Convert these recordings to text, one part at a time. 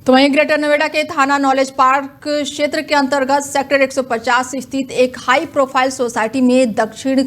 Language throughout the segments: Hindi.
तो वहीं ग्रेटर नोएडा के थाना नॉलेज पार्क क्षेत्र के अंतर्गत सेक्टर 150 स्थित एक हाई प्रोफाइल सोसाइटी में दक्षिण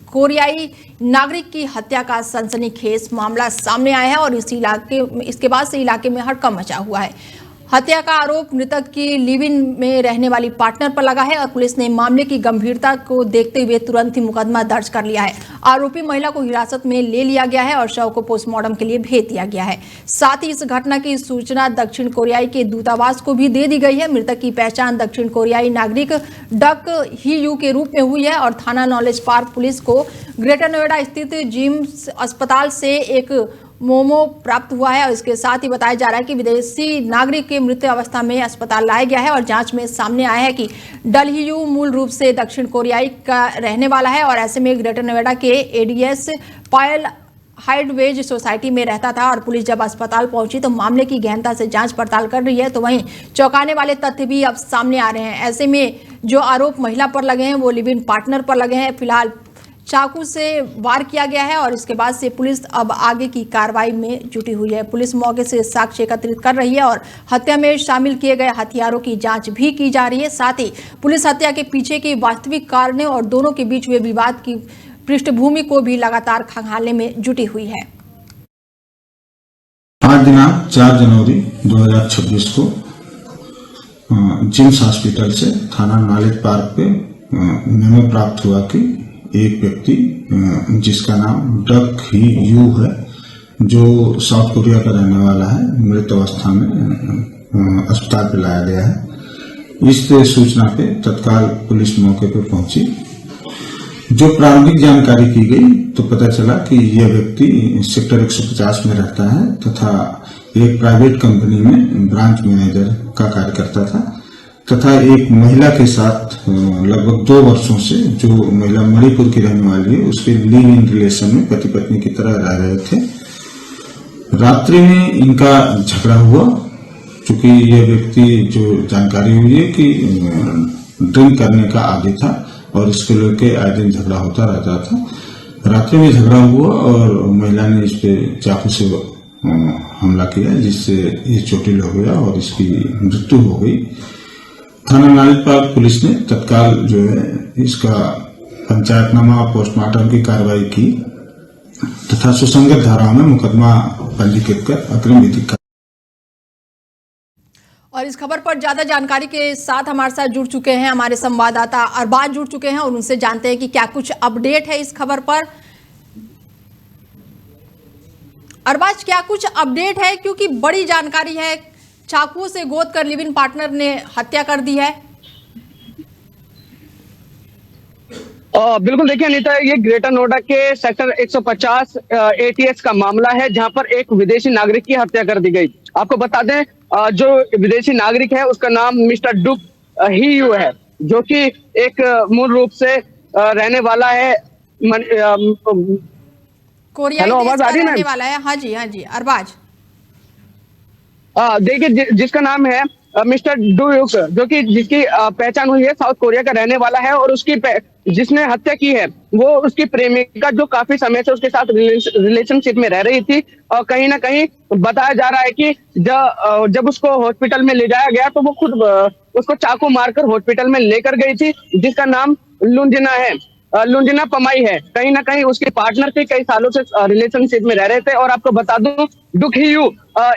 कोरियाई नागरिक की हत्या का सनसनीखेज मामला सामने आया है और इसके बाद से इलाके में हड़कंप मचा हुआ है। हत्या का आरोप मृतक की लिव इन में रहने वाली पार्टनर पर लगा है और पुलिस ने मामले की गंभीरता को देखते हुए तुरंत ही मुकदमा दर्ज कर लिया है। आरोपी महिला को हिरासत में ले लिया गया है और शव को पोस्टमार्टम के लिए भेज दिया गया है। साथ ही इस घटना की सूचना दक्षिण कोरियाई के दूतावास को भी दे दी गई है। मृतक की पहचान दक्षिण कोरियाई नागरिक डक ही यू के रूप में हुई है और थाना नॉलेज पार्क पुलिस को ग्रेटर नोएडा स्थित जिम्स अस्पताल से एक मोमो प्राप्त हुआ है और इसके साथ ही बताया जा रहा है कि विदेशी नागरिक के मृत अवस्था में अस्पताल लाया गया है और जांच में सामने आया है कि डल ही यू मूल रूप से दक्षिण कोरियाई का रहने वाला है और ऐसे में ग्रेटर नोएडा के एडीएस पायल हाइडवेज सोसाइटी में रहता था और पुलिस जब अस्पताल पहुंची तो मामले की गहनता से जांच पड़ताल कर रही है। तो वहीं चौंकाने वाले तथ्य भी अब सामने आ रहे हैं। ऐसे में जो आरोप महिला पर लगे हैं वो लिव इन पार्टनर पर लगे हैं। फिलहाल चाकू से वार किया गया है और इसके बाद से पुलिस अब आगे की कार्रवाई में जुटी हुई है। पुलिस मौके से साक्ष्य एकत्रित कर रही है और हत्या में शामिल किए गए हथियारों की जांच भी की जा रही है। साथ ही पुलिस हत्या के पीछे के वास्तविक कारणों और दोनों के बीच हुए विवाद की पृष्ठभूमि को भी लगातार खंगालने में जुटी हुई है। आज दिनांक 4 जनवरी 2026 को जिम्स हॉस्पिटल से थाना नॉलेज पार्क पे मेमो प्राप्त हुआ कि एक व्यक्ति जिसका नाम डक ही यू है, जो साउथ कोरिया का रहने वाला है, मृत अवस्था में अस्पताल पे लाया गया है। इस सूचना पे तत्काल पुलिस मौके पे पहुंची। जो प्रारंभिक जानकारी की गई तो पता चला कि यह व्यक्ति सेक्टर 150 में रहता है तथा एक प्राइवेट कंपनी में ब्रांच मैनेजर का कार्य करता था तथा एक महिला के साथ लगभग 2 वर्षों से, जो महिला मणिपुर की रहने वाली है, उसके लिव इन रिलेशन में पति पत्नी की तरह रह रहे थे। रात्रि में इनका झगड़ा हुआ। चूंकि यह व्यक्ति, जो जानकारी हुई है कि ड्रिंक करने का आदी था और इसको लेके आए दिन झगड़ा होता रहता था। रात्रि में झगड़ा हुआ और महिला ने इस पे चाकू से हमला किया जिससे ये चोटिल हो गया और इसकी मृत्यु हो गई। थाना नॉलेज पार्क पुलिस ने तत्काल जो है इसका पंचायतनामा पोस्टमार्टम की कार्रवाई की तथा सुसंगत धाराओं में मुकदमा पंजीकृत कर अग्रिम विधिक। और इस खबर पर ज्यादा जानकारी के साथ हमारे साथ जुड़ चुके हैं हमारे संवाददाता अरबाज जुड़ चुके हैं और उनसे जानते हैं कि क्या कुछ अपडेट है इस खबर पर। अरबाज, क्या कुछ अपडेट है, क्योंकि बड़ी जानकारी है, चाकू से गोद कर लिव इन पार्टनर ने हत्या कर दी है। बिल्कुल, देखिए अनीता, ये ग्रेटर नोएडा के सेक्टर 150 एटीएस का मामला है जहां पर एक विदेशी नागरिक की हत्या कर दी गई। आपको बता दें, जो विदेशी नागरिक है उसका नाम मिस्टर डुक ही यू है, जो कि एक मूल रूप से रहने वाला है कोरियाई देश का रहने वाला है। हाँ जी अरबाज। देखिए, जिसका नाम है मिस्टर डुयुक, जो कि जिसकी पहचान हुई है साउथ कोरिया का रहने वाला है और उसकी जिसने हत्या की है वो उसकी प्रेमिका, जो काफी समय से उसके साथ रिलेशनशिप में रह रही थी। और कहीं ना कहीं बताया जा रहा है कि जब उसको हॉस्पिटल में ले जाया गया तो वो खुद उसको चाकू मारकर हॉस्पिटल में लेकर गई थी, जिसका नाम लुंजिना है, लुंजिना पमाई है। कहीं ना कहीं उसके पार्टनर थे, कई सालों से रिलेशनशिप में रह रहे थे। और आपको बता दूं, डुक ही यू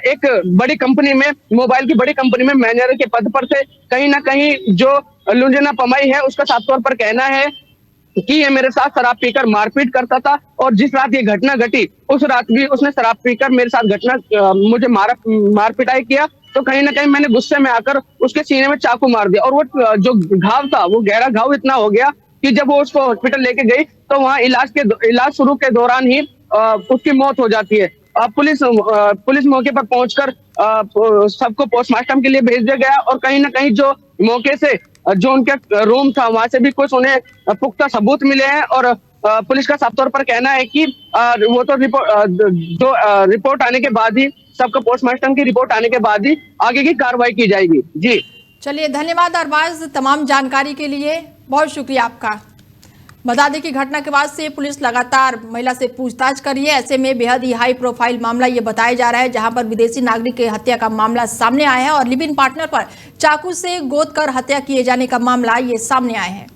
एक बड़ी कंपनी में, मोबाइल की बड़ी कंपनी में मैनेजर के पद पर थे। कहीं ना कहीं जो लुंजिना पमाई है उसका साफ तौर पर कहना है कि ये मेरे साथ शराब पीकर मारपीट करता था और जिस रात ये घटना घटी उस रात भी उसने शराब पीकर मेरे साथ मुझे मार पिटाई किया। तो कहीं ना कहीं मैंने गुस्से में आकर उसके सीने में चाकू मार दिया और वो जो घाव था वो गहरा घाव इतना हो गया कि जब वो उसको हॉस्पिटल लेके गई तो वहाँ इलाज शुरू के दौरान ही उसकी मौत हो जाती है। पुलिस मौके पर पहुंचकर सबको पोस्टमार्टम के लिए भेज दिया गया और कहीं ना कहीं जो मौके से जो उनका रूम था वहां से भी कुछ उन्हें पुख्ता सबूत मिले हैं और पुलिस का साफ तौर पर कहना है कि वो तो रिपोर्ट आने के बाद ही, सबका पोस्टमार्टम की रिपोर्ट आने के बाद ही आगे की कार्रवाई की जाएगी। जी चलिए, धन्यवाद अरबाज तमाम जानकारी के लिए, बहुत शुक्रिया आपका। बता दें कि घटना के बाद से पुलिस लगातार महिला से पूछताछ कर रही है। ऐसे में बेहद ही हाई प्रोफाइल मामला ये बताया जा रहा है, जहां पर विदेशी नागरिक की हत्या का मामला सामने आया है और लिव इन पार्टनर पर चाकू से गोद कर हत्या किए जाने का मामला ये सामने आया है।